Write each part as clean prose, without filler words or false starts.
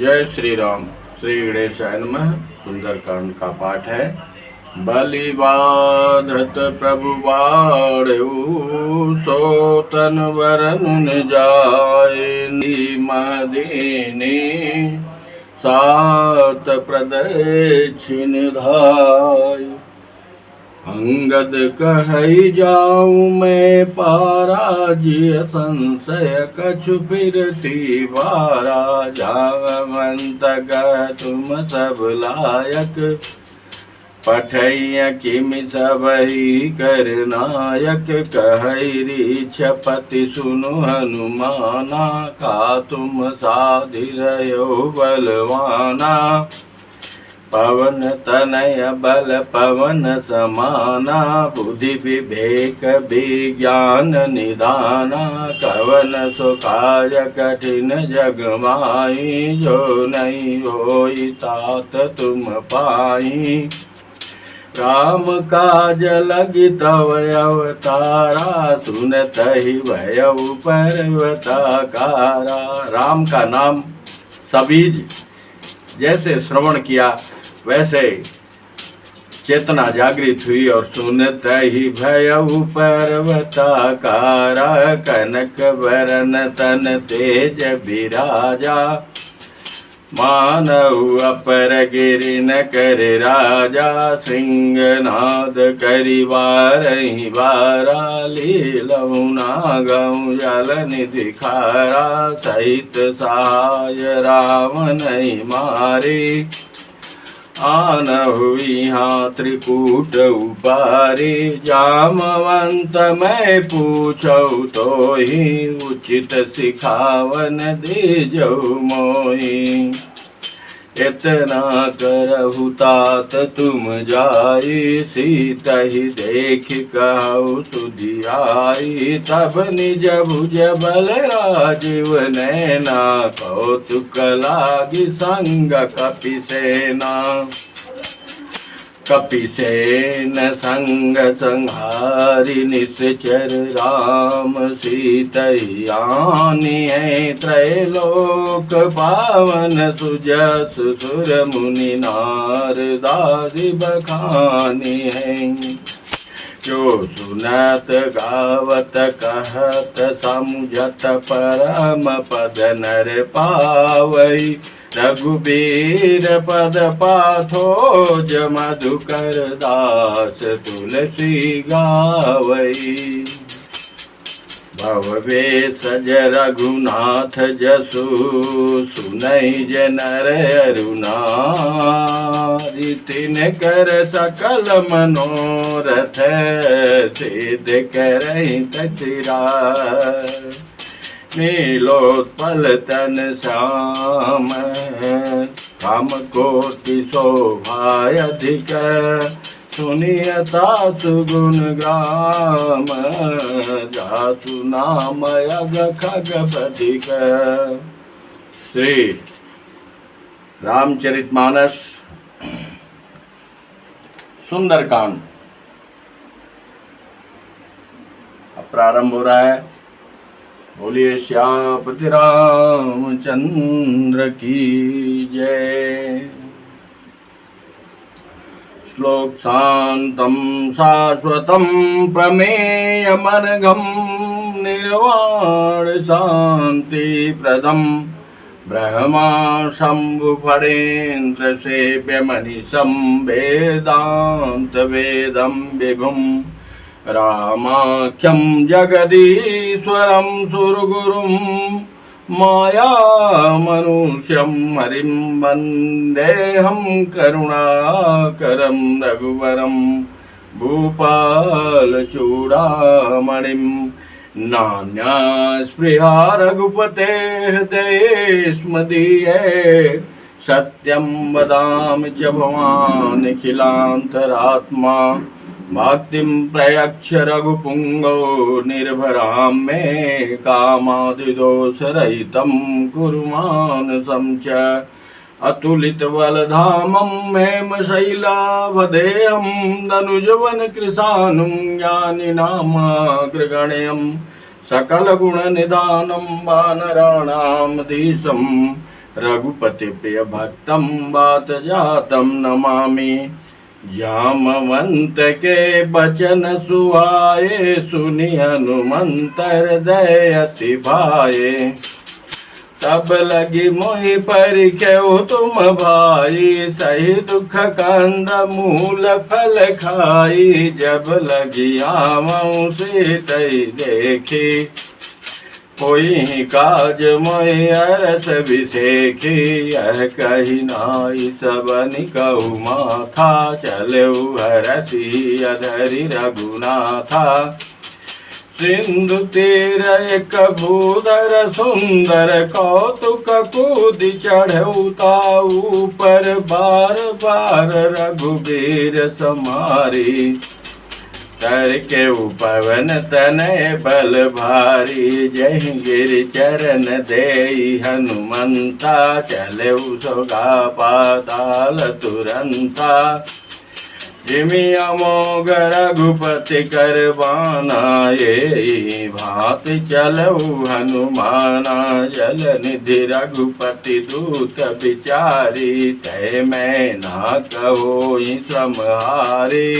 जय श्री राम। श्री गणेशाय नमः। सुंदरकांड का पाठ है। बलि बाधत प्रभु बाढ़ऊ, सो तन वरन जाए मदीने, सात प्रदक्षिण धाय। अंगद कहई जाऊं मैं पाराजिय, संशय कछु फिरती बारा। जावंत कह तुम सब लायक, पठैया किमि सबहि कर नायक। कहई रीछपति सुनु हनुमाना, का तुम साधि रहो बलवाना। पवन तनय बल पवन समाना, बुद्धि विवेक विज्ञान निधाना। कवन सुखाय कठिन जग माही, जो नहीं होई तात तुम पाई। राम काज लगी तव अवतारा, सुनत ही भयउ पर्वताकारा। राम का नाम सबीज जैसे श्रवण किया वैसे चेतना जागृत हुई और सुनत ही भयउ पर्वताकारा। कनक वरन तन तेज विराजा, मानव अपर गिरि न कर राजा। सिंहनाद करि बारहि बारा, लीलऊ नागऊ जल निधि खारा। सहित सहाय रावण मारे, आनहु यहाँ त्रिकूट उपारे। जामवंत मैं पूछौ तो ही, उचित सिखावन दीजौ मोहि। इतना करहु तात तुम जाई, सीतहि देख कहु सुधियाई। तब निज भुज बल राजीव नैना, कौतुक लागी संग कपिसेना। कपिसेन संग संहारी, निश्चर राम सीतहि आनी। त्रैलोक पावन सुजस सुर मुनि नारदादि बखानी है। जो सुनत गावत कहत समुझत, परम पद नर पावई। रघुबीर पद पाथोज, मधुकर दास तुलसी गावई। भववेशज रघुनाथ जसु, सुनई नर अरुणारी। तिन कर सकल मनोरथ, सिद्ध करहि तथिराय। नीलोत्पल तन श्याम, काम कोटि शोभायधिक। सुनियता सुगुण ग्राम, जासु नाम यग खग बधिक। श्री रामचरितमानस सुंदरकांड अब प्रारंभ हो रहा है। बोलिए श्यापति रामचंद्र की जय। श्लोक शांतं शाश्वतं प्रमेयमनघं, निर्वाण शांति प्रदं। ब्रह्मा शंभु फणेन्द्र सेव्यमनिशं, वेदांत वेदं विभुम्। रामाख्यं जगदीश्वरं सुरगुरुं, मायामनुष्यं हरिं वन्देऽहं। करुणाकरं रघुवरं, भूपालचूडामणिं। नान्यास्पृहा रघुपते हृदये स्मदीये। सत्यं वदामि च भवान् निखिलान्तरात्मा। भक्तिं प्रयच्छ रघुपुंगो, निर्भरां मे कामादिदोषरहितं। कुरु मानसं च अतुलितबलधामं, हेमशैलावदेहं। दनुजवन कृशानुं, ज्ञानिनामाग्रगण्यं। सकलगुणनिधानं, वानराणां धीशं। रघुपति प्रिय भक्तम बात जातम नमामि। जामवंत के बचन सुहाए, सुनि हनुमंत हृदय अति भाए। तब लगी मोहि परिख्यउ तुम भाई, सही दुख कंद मूल फल खाई। जब लगी आवऊँ सीतई देखी, कोई काज मोहि अरस बिसेखी। यह कही नाई सबनि कहु माथा, चलऊ हरसी अधरि रघुनाथा। सिंधु तीर एक भूधर सुंदर, कौतुक कूदि चढ़ऊ ताऊ पर। बार बार रघुबीर समारी, कर के पवन तनय बल भारी। जहि गिरि चरण देई हनुमंता, चलऊ सोगा पाताल तुरंता। जिमि अमोघ रघुपति कर बाना, ये भांति चलऊ हनुमाना। जल निधि रघुपति दूत बिचारी, तय मैं ना कहो समहारी।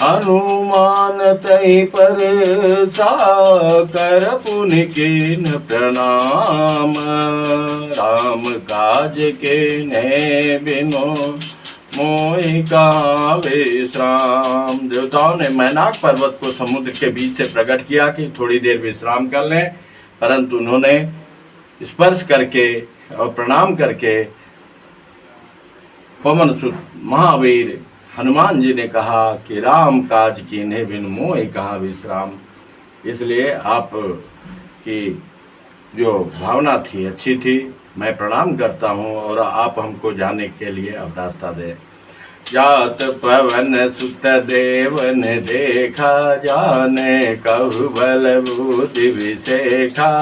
हनुमान तई पर साकर पुनि कीन प्रणाम। राम काज के ने बिनो, मोहि कहाँ विश्राम। देवताओं ने मैनाक पर्वत को समुद्र के बीच से प्रकट किया कि थोड़ी देर विश्राम कर लें, परंतु उन्होंने स्पर्श करके और प्रणाम करके पवन सुत महावीर हनुमान जी ने कहा कि राम काज कीन्हे बिन मोहि कहाँ विश्राम। इसलिए आप की जो भावना थी अच्छी थी, मैं प्रणाम करता हूँ और आप हमको जाने के लिए अब रास्ता दें। जात पवन सुत देवन देखा, जाने कहु बल बुद्धि विशेखा।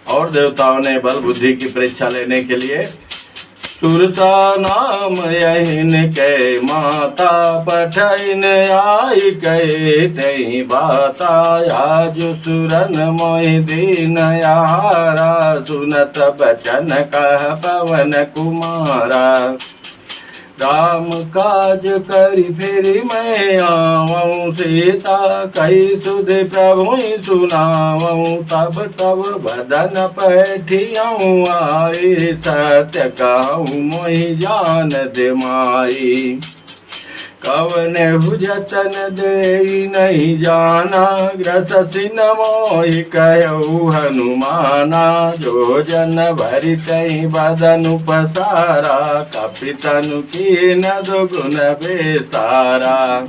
और देवताओं ने बल बुद्धि की परीक्षा लेने के लिए सुरता नाम यहिन के माता, पठैन आई कहे तई बाता। आज सुरन मोहि दीन यारा, सुनत बचन कह पवन कुमारा। राम काज करि फिर मैं आवऊँ, सीता कही सुध प्रभु सुनावऊँ। तब तब बदन पैठियऊँ आई, सत्य कहूँ मोहि जान दे माई। कवन हुजतन दे नहीं जाना, ग्रससि न मोहि कहऊ हनुमाना। जो जन भरि तई बदनु पसारा, कपितनु कीन दुगुन बेसारा।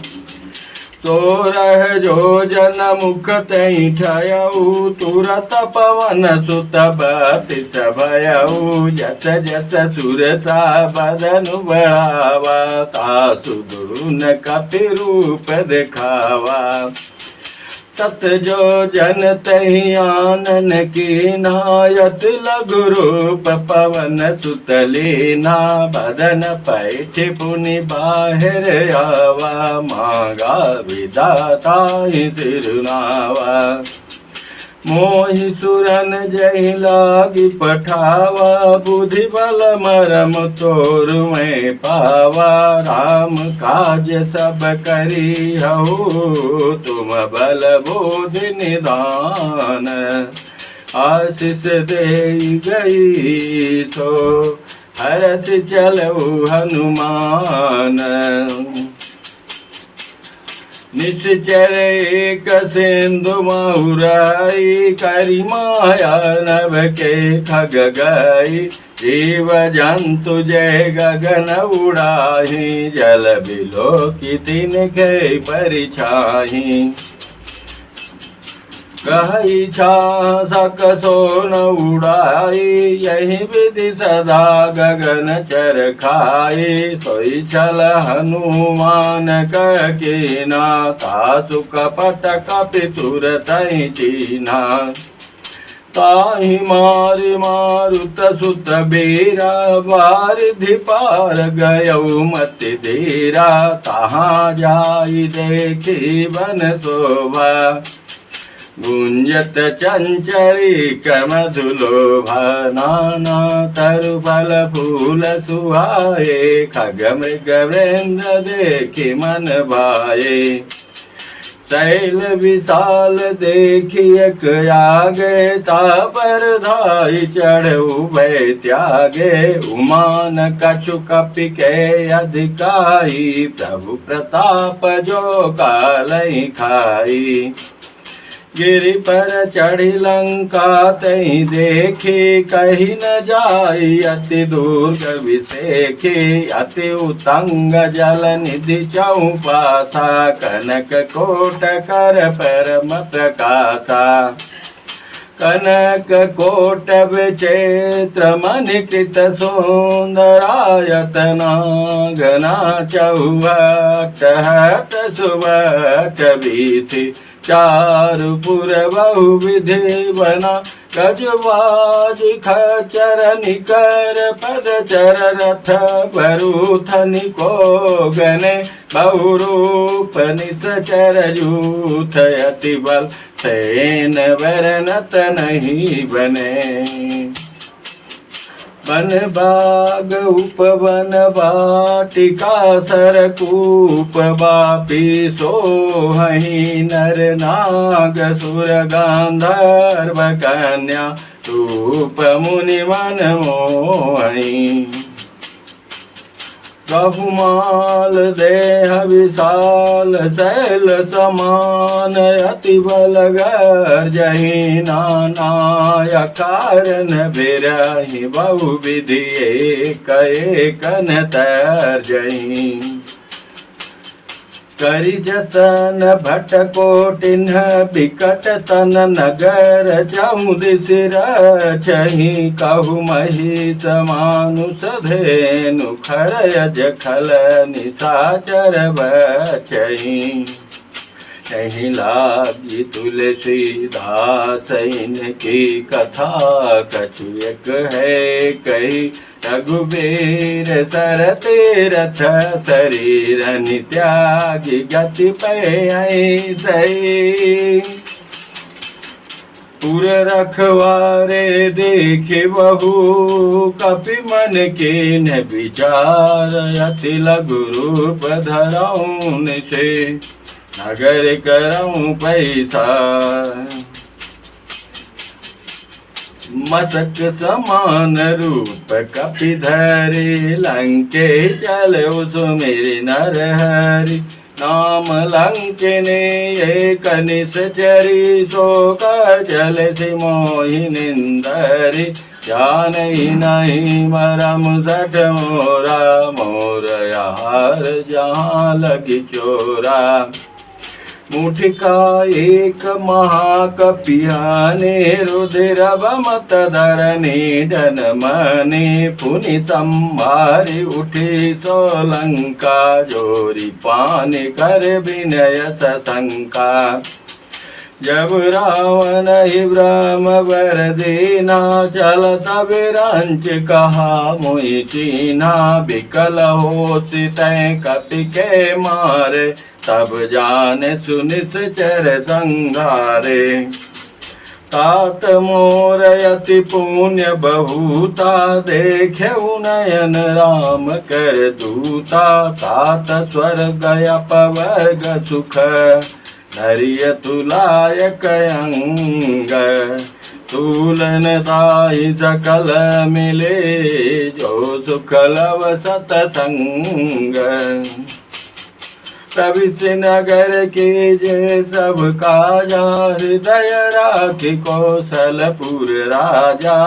तो रह जो जन मुख तई ठयऊ, तुरत पवन सुत बतिस भयऊ। जस जस सुरसा बदनु बढ़ावा, तासु दुरुन कपि रूप दिखावा। तत जो जन तहि आनन कीना, यत लघु रूप पवन सुत लीना। बदन पैठि पुनि बाहिर आवा, मांगा विधाता तिरुनावा। मोहि सुरन जहि लागी पठावा, बुद्धि बल मरम तोर में पावा। राम काज सब करी हऊ, तुम बल बुद्धि निधान। आशीष देई गई सो, हरष चलऊ हनुमान। निश्चर एक सिंधु महुराई, करी माया नभ के खग गई। जीव जंतु जय गगन उड़ाही, जल बिलो की दिन के परिछाही। कही छा सकसो न उड़ाई, यही विधि सदा गगन चर खाई। सोई छल हनुमान कीना, तासु कपट कपि तुरतहि चीना। ताहि मारि मारुत सुत बीरा, वारिधि पार गयऊ मति धीरा। तहाँ जाई देखी बन शोभा, गुंजत चंचरिकमधुलोभा नाना तरु फल फूल सुहाए खग मृग वृंद देखि मन भाए शैल विशाल देखि एक आगे तापर धाई चढ़ उभय त्यागे उमान कछु कपि के अधिकाई प्रभु प्रताप जो कालहि खाई गिरि पर चढ़ी लंका तही देखी कही न जाई अति दुर्ग विसेखी अति उतंग जल निधि चौपासा कनक कोट कर परम प्रकाशा कनक कोट विचित्र मणिकृत सुंदरायतना घना चौवट हट सुवट बीथि चारुपुर बहुविधि बना गजबाज खचर निकर पद चर रथ भरूथनि को गने बहुरूप निचर जूथ अति बल सेन वरनत नहीं बने वन बाग उपवन वाटिका सरकूप बापी सोहहि नर नाग सुर गांधर्व कन्या रूप मुनि मन मोहि बहुमाल देह विशाल शैल समान अति बल गर्जहि नाना कारण बिरहि बहुविधि एक न तर्जहि करि जतन भटकोटिन्ह बिकट तन नगर चौदिसि रचहि कहु महिष मानुष धेनु खरयज खल निशाचर बचहि नहीं लागी तुलसीदास इनकी कथा कछु एक है कही रघुबीर सर तीरथ शरीर नित्यागी गति पे सही पुर रखवारे देखे बहु कपि मन के न विचार अति लघु रूप धरऊन से नगर करऊं पैसा मसक समान रूप कपि धरे लंके चले सुमेरि नर हरि नाम लंकिनी एक निश्चरी शोक चल मोहि निंदरी जानहि नहीं मरम सठ मोरा मोर यार जहाँ लगी चोरा मुठिका एक महाकपियाने रुधिर बमत धरनी जन मने पुनि संभारी उठी सोलंका जोरी पानी कर विनय सशंका जब रावण ही ब्रह्म वर दीना चलत विरंच कहा मुई चीना बिकल हो तय कपि के मारे तब जाने सुनिश्चर संघारे तात मोर यति पुण्य बहुता देखे नयन राम कर दूता तात स्वर्ग अपवर्ग सुख नरिय तुलायक अंग तूलन ताई सकल मिले जो सुख लव सतसंग प्रविश्र नगर के जे सब काजा हृदय राखि कौशलपुर राजा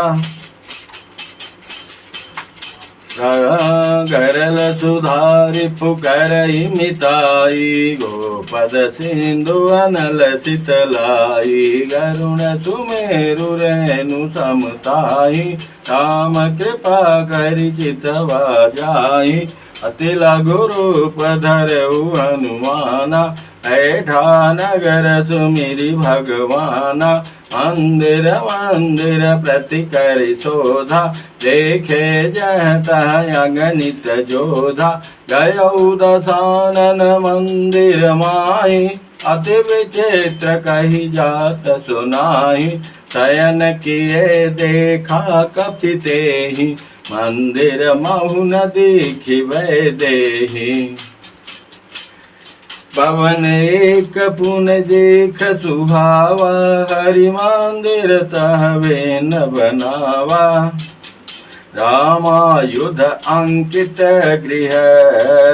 गरल सुधारि पुकरहि मिताई गोपद सिंधु अनल शीतलाई गरुण सुमेरु रेणु समताई राम कृपा करि चितवा जाई अति लघु रूप धरऊ हनुमाना ऐठा नगर सुमिरि भगवाना मंदिर मंदिर प्रति करि शोधा देखे जह तह अगणित जोधा गयौ दशानन मंदिर माई अति विचित्र कही जात सुनाही, शयन किए देखा कपिते ही, मंदिर महु न देखी वै देही। पवन एक पुन देख सुहावा, हरि मंदिर तहवे न बनावा। रामायुध अंकित गृह,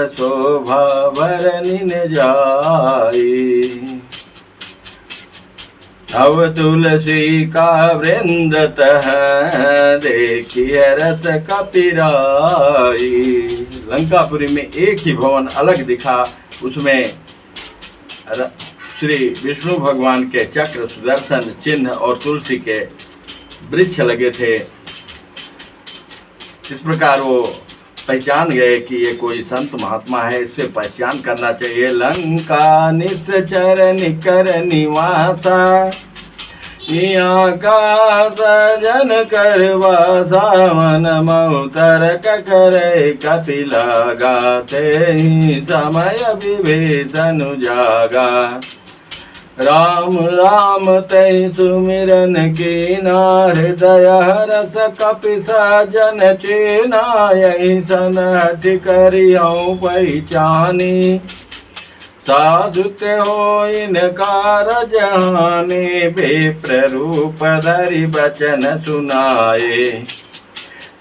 शोभा भरनि न जाई। नव तुलसी का वृंद तह, देखिए रस कपिराई। लंकापुरी में एक ही भवन अलग दिखा, उसमें श्री विष्णु भगवान के चक्र, सुदर्शन चिन्ह और तुलसी के वृक्ष लगे थे। इस प्रकार वो पहचान गए कि ये कोई संत महात्मा है, इससे पहचान करना चाहिए। लंका निश्चर निकर निवासा, यहाँ का सजन करवासा। मन मऊतरक करे कपिला, गाते ही समय विभीषण जागा। राम राम तै सुमिरन कीना, हृदय हरस कपि सजन चीना। यही सन हठ करियौ पहचानी, साधु ते हो इनकार जहाने। विप्र रूप धरि बचन सुनाए,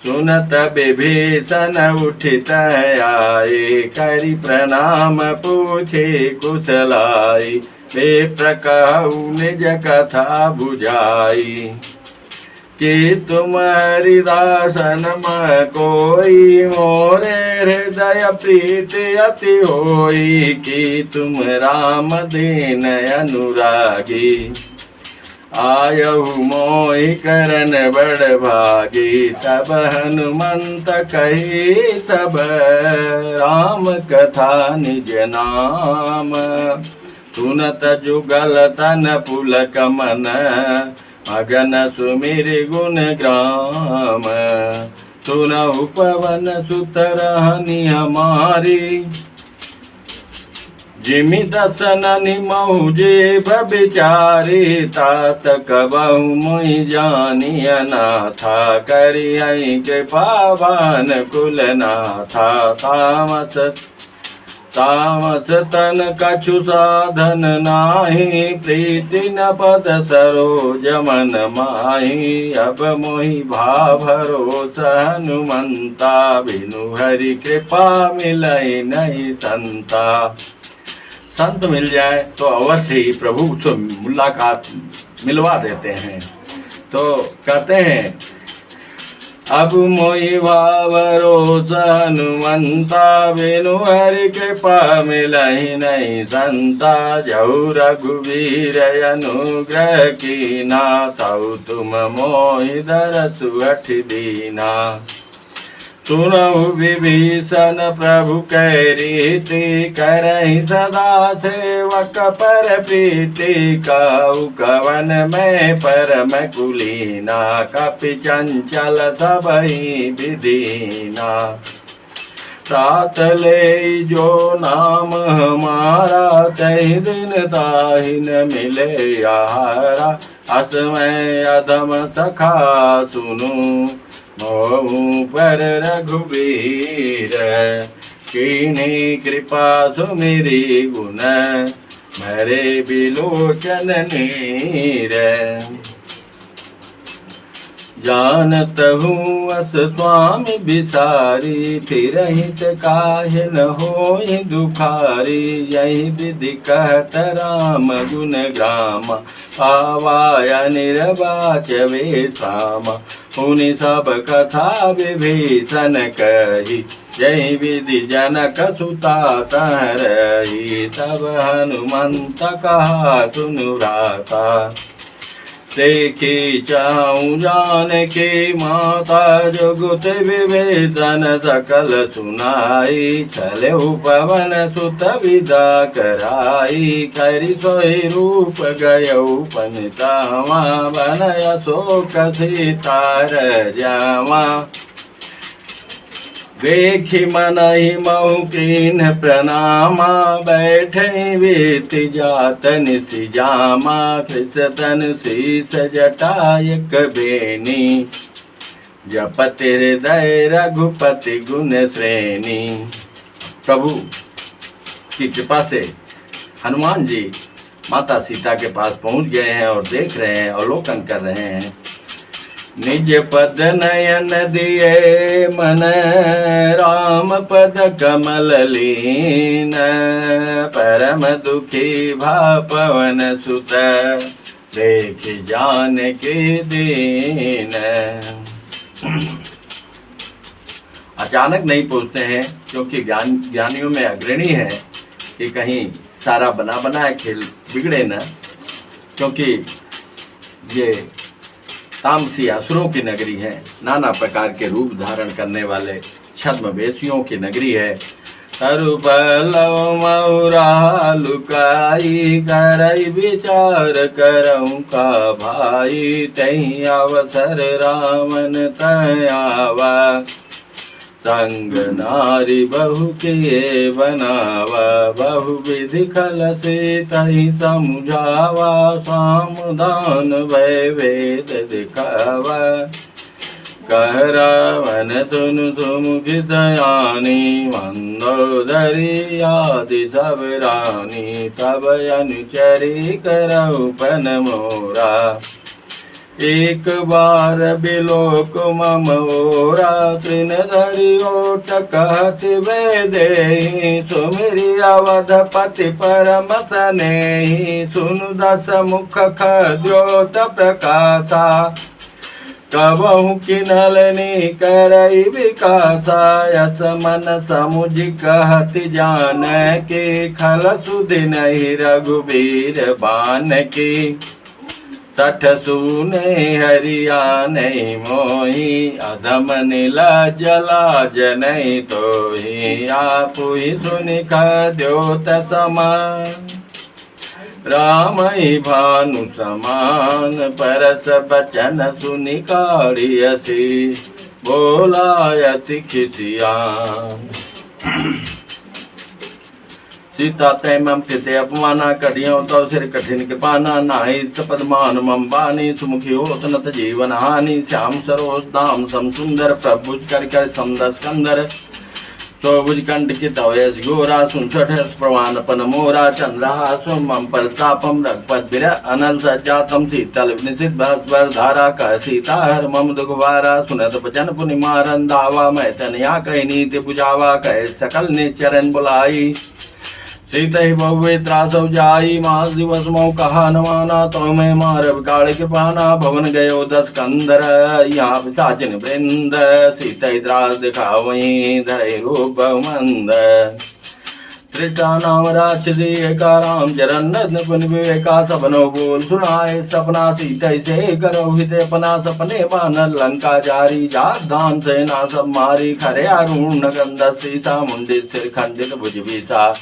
सुनत विभीषण उठित आए। करि प्रणाम पूछे कुशलाई, विप्र कहु निज कथा बुझाई। कि तुम हरिदासन म कोई, मोरे हृदय प्रीति अति होई। कि तुम राम दीन अनुरागी, आयहु मोहि करन बड़ भागी। तब हनुमंत कही तब, राम कथा निज नाम। सुनत जुगल तन पुलक मन, मगन सुमिर गुण ग्राम। सुनहु पवन सुत रहनि हमारी, जिमि दसन निमहु जेब बिचारी। तात कबहु मोहि जानी अनाथा, करियै कृपा भान कुलनाथा। तामस तन कछु साधन नाही, प्रीति न पद सरोज मन माही। अब मोहि भाव भरोस हनुमंता, बिनु हरि कृपा मिलै नहीं संता। संत मिल जाए तो अवश्य ही प्रभु से मुलाकात मिलवा देते हैं। तो कहते हैं, अब मोहि भाव भरोस हनुमंता, बिनु हरि कृपा मिलहि नहीं संता। जहु रघुवीर अनुग्रह कीना, तौ तुम मोहि दरसु हठ दीना। सुनहु विभीषण प्रभु कै रीति, करहि सदा सेवक पर प्रीति। कहु कवन मैं परम कुलीना, कपि चंचल सबहि विधीना। तात ले जो नाम हमारा, तहि दिन ताहि न मिले आहारा। अस मैं अधम सखा सुनु, मोहु पर रघुवीर। कीन्ही कृपा सुमिरी गुण, मरे बिलोचन नीर। जानत हूँ अस स्वामी बिसारी, फिरहित काहे न होई दुखारी। यही विधि कहत राम गुण ग्राम, पावाया निर्वाच वे सामा। उनि सब कथा विभीषण कही, यही विधि जनक सुता तह रही। तब हनुमंत कहा सुनु राता, देखी चाहूँ जान के माता। जुगुत विभीषण सकल सुनाई, चले पवन सुत विदा कराई। करि सोई रूप गयौ पनितावा, बनय शोक सीता रजावा। देखी मन ही महु कीन प्रणामा, बैठे वेत जातन सिजामा, कृतन शीस जटायक बेनी, जपति हृदय रघुपति गुण श्रेणी। प्रभु की कृपा से हनुमान जी माता सीता के पास पहुंच गए हैं और देख रहे हैं, अवलोकन कर रहे हैं। निज पद नयन दिए मन, राम पद कमल लीन, परम दुखी भा पवन सुत, देख जान के दीन। अचानक नहीं पूछते हैं, क्योंकि ज्ञानियों में अग्रणी है कि कहीं सारा बना बनाया खेल बिगड़े न, क्योंकि ये तामसी असुरों की नगरी है, नाना प्रकार के रूप धारण करने वाले छद्मवेशियों की नगरी है। तरुपलव मऊरा लुकाई, करई विचार करऊं का भाई, तई अवसर रावण तयावा, संग नारी बहु के बनावा, बहु विधि खल से तही समझावा, सामधान भय वेद दिखावा, कह रावण सुन सुमुखि दयानी, मंदोदरी आदि सब रानी, तब अनुचरी करऊ पन मोरा, एक बार बिलोक मम ओरा, तृण धरि ओट कहत वेदेहि, सुमिरि अवधपति परम सनेहि, सुनु दस मुख खद्योत प्रकाशा, कबहु किनलनि करई विकासा, यस मन समुझ कहत जान के, खल सुधि नहीं रघुबीर बान की, सठ सूने हरियाने मोही, अधम नीलाज लाज नहीं तोही, आपु ही सुनि खद्योत समान, राम ही भानु समान, परस बचन सुनि काढ़ियसी, बोलायति खिसियान। सीता तैमम चिते अपमाना, कटियों तो सिर कठिन के पाना, नाहि पदमान मम बानी, सुमुखी होत नत जीवन हानि, श्याम सरोज दाम सम सुंदर, प्रभुज कर कर समदस कंदर, चौभुज कंठ की तवयस गोरा, सुनसठ प्रवान पन मोरा, चंद्रहासु मम परतापम, रघुपत बिर अनल सज्जातम, शीतल निशित भास्वर धारा, कह सीता हर मम दुखवारा, सुनत बचन पुनि मारन दावा, मैं तनया कही नीति बुझावा, कह सकल ने चरण बुलाई, सीतहि बहुवे त्रासव जाई, मास दिवस मऊ कहा न माना, तो मैं मारव काल कृपाना, भवन गयो दस कंदर, यहाँ पिशाचिन वृंद, सीतहि त्रास दिखावई, धरे रूप मंद, त्रिटा नाम राक्षसी एका, राम चरण पुन विवेका, सपनो बोल सुनाए सपना, सीतहि से करो हित अपना, सपने बानर लंका जारी, जात धान सेना सब मारी, खरे अरुण गंध सीता, मुंडी सिर खंडित भुज बीसा,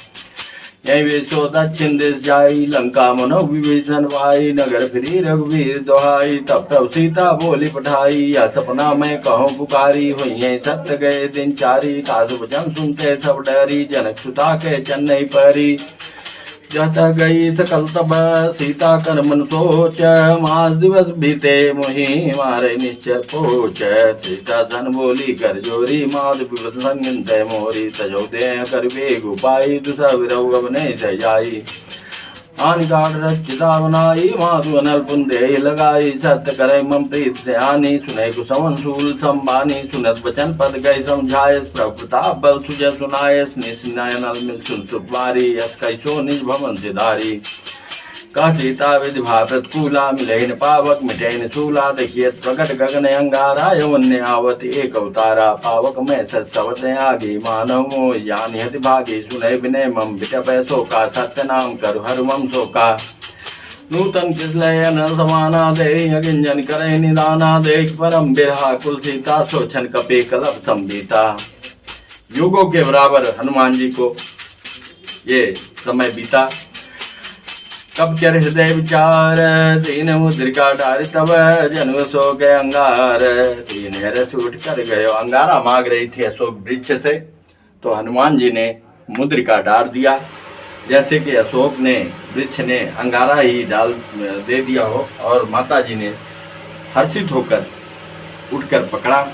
यही वेशो दक्षिण देश जाई, लंका मनो विभीषण भाई, नगर फिरी रघुवीर दोहाई, तब तब सीता बोली पठाई, यह सपना मैं कहूँ पुकारी, हुई सत्य गए दिन चारी, साधु वचन सुनते सब डरी, जनक सुता के चन्नई परी, जता गई सकल तब सीता कर मन सोच, मास दिवस बीते मुहि मारे निश्चय पोच, सीता धन बोली कर जोरी, माध विपद संगन तय मोरी, सजो दे कर बेग उपाई, दुसा विरव गबने सजाई, आन काट रचिता बनाई, माधु अनल पुंदे लगाई, सत्य करे मम प्रीत से आनी, सुने कुसवन सूल संबानी, सुनत बचन पद गई समझायस, प्रभुताप बल सुजय सुनायस, निस्नयनल मिल सुन सुपारी, यस कैसो निज भवन सिधारी, कह सीता विधि भा प्रतिकूला, मिलहिन पावक मिटेन शूला, देखिए प्रकट गगन अंगारा, यवन्य आवत एक अवतारा, पावक में सवत आगे, मानव मोह यानि हति भागी, सुने विनय मम विटप शोका, सत्य नाम करु हर मम शोका, नूतन किसलय नर समाना, दे अगिंजन करे निदाना, देख परम बिरहा कुल सीता, सोचन कपे कलप संबीता। युगों के बराबर हनुमान जी को ये समय बीता। कब कर हृदय विचार, तीन मुद्रिका डार तब जन्म सो गए अंगार। तीन रस उठ कर गए, अंगारा मांग रही थी अशोक वृक्ष से, तो हनुमान जी ने मुद्रिका डाल दिया, जैसे कि अशोक ने वृक्ष ने अंगारा ही डाल दे दिया हो। और माता जी ने हर्षित होकर उठकर पकड़ा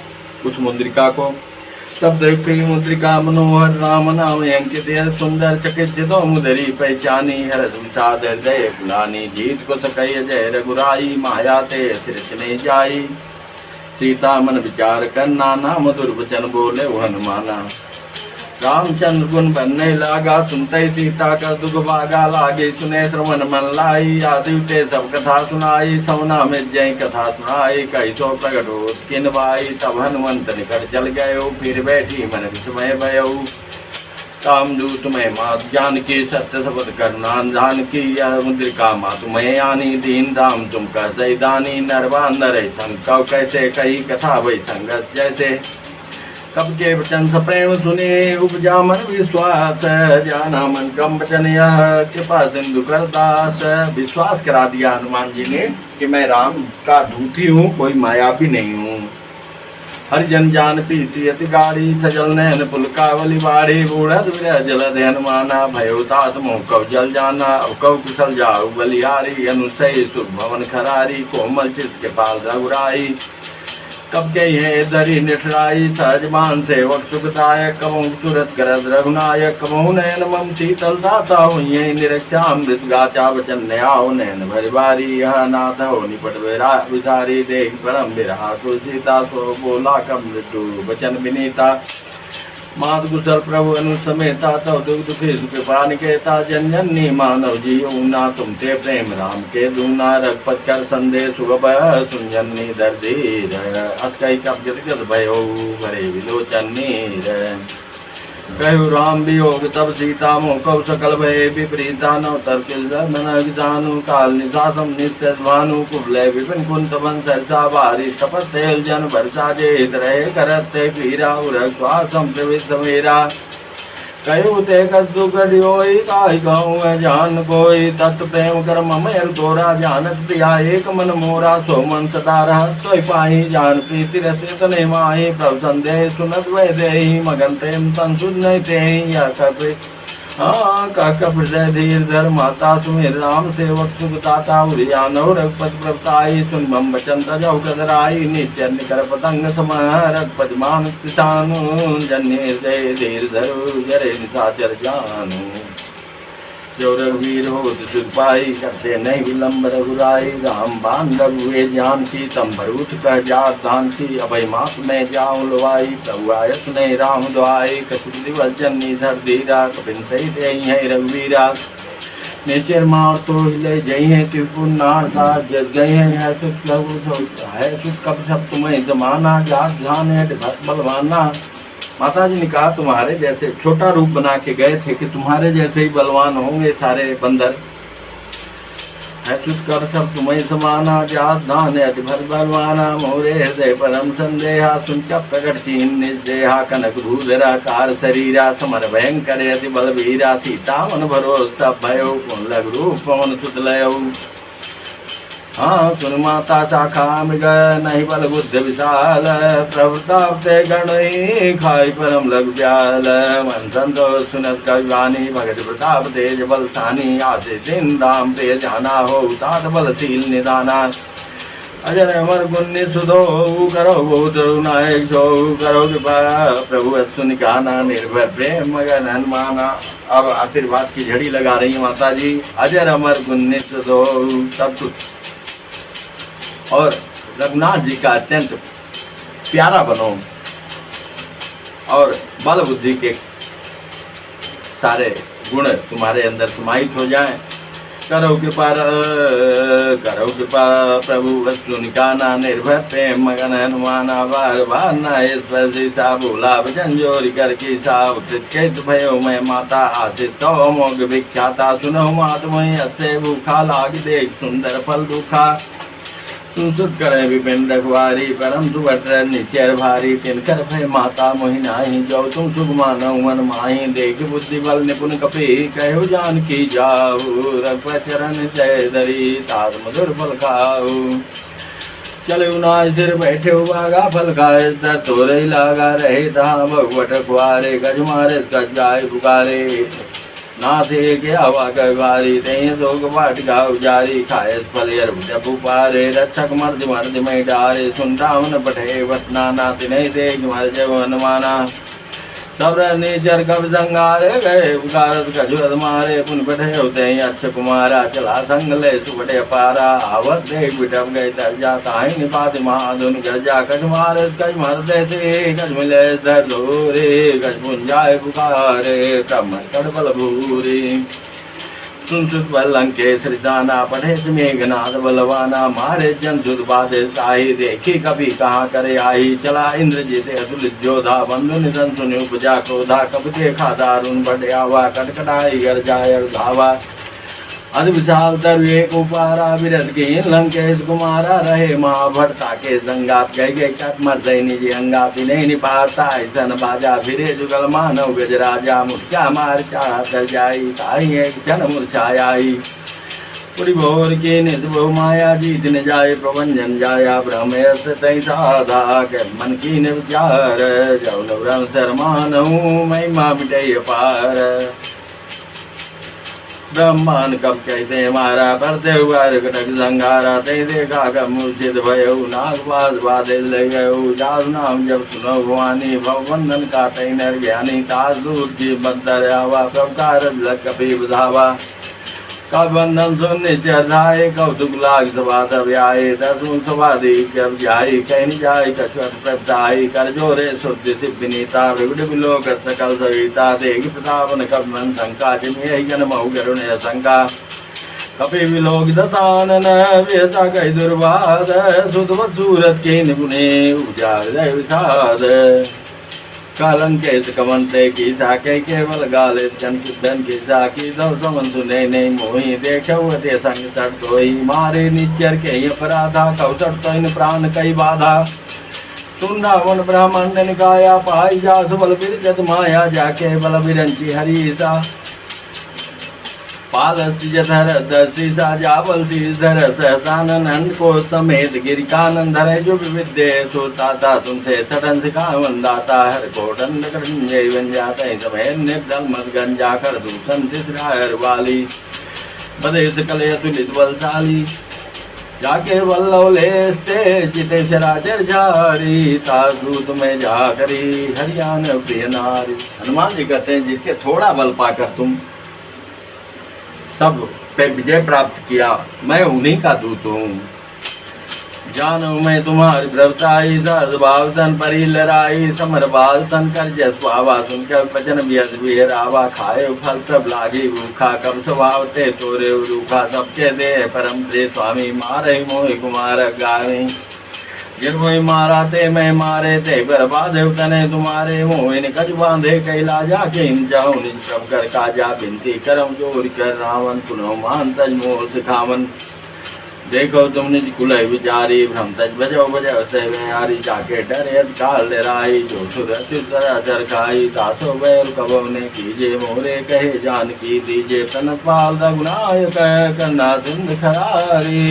उस मुद्रिका को। तब देखी मुद्रिका मनोहर राम नाम अंकित, सुंदर चकित मुदरी पहचानी। हरस विषाद हृदय फुलानी, जीत को सकय जय रघुराई। माया ते सिरच नहीं जाई, सीता मन विचार कर नाना। मधुर वचन बोले वो हनुमाना, रामचंद्र गुण बनने लागा। सुनते सीता का दुख भागा, लागे सुने श्रवण मन लाई। आदि ते सब कथा सुनाई, सवना में जय कथा सुनाई। कई सो प्रगट हो किन भाई, तब हनुमंत निकट चल गये। फिर बैठी मन विस्मय भयो, काम दूत में मात जानकी। सत्य शब्द करुणा जानकी, यह मुद्रिका मातु मैं आनी। दीन राम तुम कर सही दानी, नरवान नर संकव कैसे। कही कथा वही संगत जैसे, कब के वचन सप्रेम सुने। उपजा मन विश्वास, जाना मन कम वचन यह। कृपा सिंधु कर दास, विश्वास करा दिया हनुमान जी ने कि मैं राम का दूत ही हूँ, कोई माया भी नहीं हूँ। हरिजन जान पीति अति गाड़ी, सजल नैन पुलकावली बाड़ी। बूढ़ जलद हनुमाना, भयो तात मोह कव जल जाना। अब कव कुशल जाऊ बलिहारी, अनुसई सुख भवन खरारी। कोमल चित के पाल रघुराई, कब के है दरी निठराई। सहजमान सेवक सुखदायक, कबहु तुरत करत रघुनायक। कबहु नयन मम शीतल दाता, हुई निरक्षा अमृत गाचा। वचन न्याओ नयन भरि बारी, यह नाथ हो निपट विसारी। देख परम बिरहा तुलसीता, सो बोला कब मृत्यु वचन विनीता। मात कुशल प्रभु अनुसमेता, तव दुख दुखी सुख प्राण केता। जन जननी मानव जीऊना, तुम ते प्रेम राम के दूना। रघुपत कर संदेश सुगब, सुन जननी दर्दीर। अस कही कब जत भयो, भरे विलोचन नीर। कहु राम वियोग तब सीता, मोह कव सकल भय विपरीता। नव तरकिल जानु, काल निशासम नित्य भानु। कुबले विपिन कुंत बन सरसा, भारी तपस तेल जन भरसा। जे हित रहे करत ते पीरा, उरग श्वासम प्रविष्ट मेरा। कहु ते कछु करियोई, काहि कहूँ मैं जान कोई। तत् प्रेम कर ममयल तोरा, जानत प्रिया एक मन मोरा। सो मन सदा रहत सोई पाही, जान प्रीति रसित तने माही। प्रभु संदेह सुनत वै देहि, मगन प्रेम तन सुध नहीं तेहि। यह कपि हृदय धीर धर, माता सुमिर राम सेवक सुख दाता। उरियानव रघुपति प्रभुताई, सुन मम वचन तजौ कदराई। निश्चर निकर पतंग समह, रघुपति मान किसानु। जन्य हृदय धीर धरु, जरे निशाचर जानु। जो रघुवीर हो सुख पाई, करते नहीं विलम्ब रघुराई। राम बान रघुए जानकी, तम भरूठ कह जात धानकी। अभय मास में जाऊँ लवाई, प्रभु आयत नहीं राम दुआई। कछु दिवस जननी धर धीरा, कपिन सही दे है रघुवीरा। नेचर मार तो हिले जई है त्रिपुर नारदा। जग गए है सुख लघु है सुख, कब सब तुम्हें जमाना। जात ध्यान है बलवाना। माता जी ने कहा तुम्हारे जैसे छोटा रूप बना के गए थे कि तुम्हारे जैसे ही बलवान होंगे सारे बंदर। कर सब तुम्हें समाना, जात दान भर बलवाना। मोरे हृदय परम संदेहा, सुन प्रकट चीन निदेहा। कनक भूधरा कार शरीरा, समर भयंकर अति बलवीरा। सीता मन भरोसा भयो, कौन लग रूप पवन सुत लयो। सुन माता शाखा मृग, नहीं बल बुद्ध विशाल। प्रभुताप ते गणई, खाई परम लघु ब्याल। मन संतोष सुनत कविवानी, भगत प्रताप तेज बलसानी। आसे दिन राम प्रिय जाना, हो तात बलशील निदाना। अजर अमर गुण सुधो, करो बहुत नायक जो। करो कृपा प्रभु अस्तु निकाना, निर्भय प्रेम मगन हनुमाना। अब आशीर्वाद की झड़ी लगा रही माता जी। अजर अमर गुण सुधो, सब कुछ। और रघुनाथ जी का अत्यंत प्यारा बनो, और बल बुद्धि के सारे गुण तुम्हारे अंदर समाहित हो जाएं। करो कृपा प्रभु वस्तु निकाना। निर्भय प्रेम मगन हनुमाना, बार बार न सीता। बोला भजन जोरी कर की साव, कृत भयो मैं माता। आशित तो मोग विख्याता, सुनो मात मैं असे भूखा। लाग देख सुंदर फल दुखा। सुत करे विपिन रखवारी परम सुभट निचर भारी तिनकर भय माता मोहिनाही जो तुम सुख मानो मन माही देख बुद्धि बल निपुण कपि कहो जान की जाऊ रघुवर चरण जय धरी तार मधुर फल खाऊ चले नाय सिर बैठे बागा फल खाए तर तोरे लागा रहे ता भगवट कुआरे गज मारे गज जाय पुकारे नाथे के हवा गवारी तें सोग बाट गाव जारी खाए फलेर जबु पारे रक्षक मर्द मर्द में डारे सुनता मन पठे वतना नाथ नहीं देख मर जब हनुमाना सब नीचर कब संगारे गए उकारत कजुअत मारे पुन पठे होते अच्छ कुमारा चला संग ले सुबटे पारा आवत देख बिटप गए तरजा ताही निपात महाधुन गजा कज मारे कज मर देते कज मिले धर लोरे कज पुंजाए पुकारे कमर कड़बल भूरी सुन सुत बलंके सृजाना पढ़े मेघनाथ बलवाना मारे जन सुत बाधे साही देखी कभी कहाँ करे आई चला इंद्रजीत अतुलित जोधा बंधु निधन सुनि उपजा क्रोधा कब देखा दारुण बढ़ आवा कटकटाई गर जाय धावा अध विशाल तरवे को पारा विरत के लंकेश कुमारा रहे महाभरता के संगात गए गए कट मर दे निजी अंगात नहीं निपाता ऐसन बाजा फिरे जुगल मानव गज राजा मुर्चा मार चाह कर जाई ताई एक जन मुरछाई पुरी भोर के नित बहु माया जीत न जाए प्रबंजन जाया ब्रह्मेश तई साधा के मन की न विचार जौन ब्रह्म शर्मानहु महिमा मिटे पार ब्रह्मांड कब कहते मारा भरते हुआ कटक संघारा ते देखा कब मूर्छित भयो नागपास बाधे ले गयो जास नाम जब सुनो भवानी भवबंधन का तई नर ज्ञानी तास दूर की बदर आवा प्रकार कपि बधावा कब बंधन सुन निश्चय कौतुक लाग सभा तब आए दसुन सभाधि जब जाई कहीं जाय कछुअत प्रभताई कर जोरे शुद्धि सिद्धिनीता विविध विलोक सकल सविता देगी प्रतापन कब मन शंका जिम्हे जन महु गरुण शंका कपि विलोक दतानन वेसा कई दुर्वाद सुधवत सूरत के निपुणे उजाड़ विषाद कालंकेश कमंते की साके केवल गाले जन धन की साकी दो समन सुने नहीं मोही देखो ते संग सर तोई मारे निच्चर के अपराधा कौसर तो इन प्राण कई बाधा सुनना वन ब्राह्मण निकाया पाई जास बल बिरजत माया जाके बल बिरंची हरीसा पालसी जधर दर्शी जावल धर सहसानंद को समेत गिरिकानंद धरे जो विद्य सोता तुमसे सटन सिखा वंदाता हर को दंड कर बन जाते समय निर्दल मत गंजा कर दूषण तिसरायर वाली बदेश कले तुलित बलशाली जाके वल्लभ लेस्ते चिते सराचर झारी तासूत में जा करी हरियाण प्रिय नारी। हनुमान जी कहते हैं जिसके थोड़ा बल पाकर तुम सब पे विजय प्राप्त किया मैं उन्हीं का दूत हूँ। जानो मैं तुम्हारी प्रभुताई सहस्भाव तन परी लड़ाई समर बाल तन कर जसवावा सुनकर वचन व्यस बिहरावा खाए फल सब लागी भूखा कब स्वभाव ते तोरे रूखा सबके दे परम प्रिय स्वामी मारे मोहि कुमार गावी जिन मोहि मारा ते मैं मारे ते बर्बाद तने तुम्हारे मोहिन कज बांधे कैला जाके इन जाऊं निज सब कर काजा बिनती करम जोर कर रावण पुनः मान तज मोह सिखावन देखो तुम निज कुलय विचारी भ्रम तज बजो बजो से हारी जाके डरे काल राई जो सुर खाई दासो बैल कबो ने कीजे मोरे कहे जान की दीजे तन पाल रघुनाय कह करना सिंध खरारी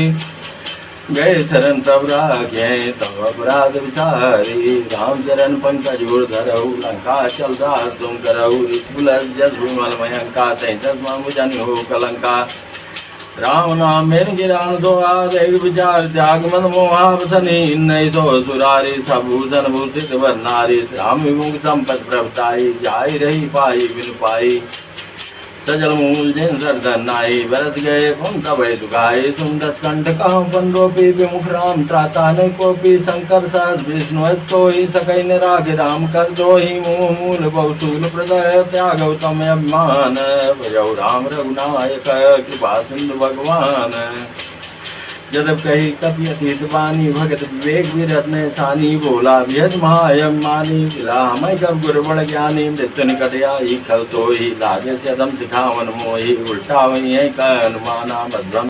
गए शरण तब राखे तब अपराध विचारी राम चरण पंकज धरऊ लंका चलता तुम करऊ जस विमल मयंका तस्मा मुजन हो कलंका राम नाम मेन गिरान दो आदेव विचार त्याग मन मोहावसनी नई सो सुरारी सबूषण भूषित वर नारी राम विमुख संपत प्रभताई जाई रही पाई बिन पाई सजल मूल जिन सरदन नाई बरस गए पुन तब दुखाई सुंदस कंठ कहाँ पंडोपी विमुख राम त्राता ने कोपी शंकर सहस विष्णु तो ही सकई ने राग राम कर दो ही मुँह मूल बहुसूल प्रदय त्यागव तम अभिमान भजौ राम रघुनायक कृपा सिंधु भगवान जदब कही कपि अतीत बानी भगत विवेक विरत ने सानी बोला व्यज महायम मानी मिला हमें कब गुरुबड़ ज्ञानी मृत्यु निकट आई खल तो ही लागे से दम सिखावन मोही उल्टा वही है का अनुमाना भद्रम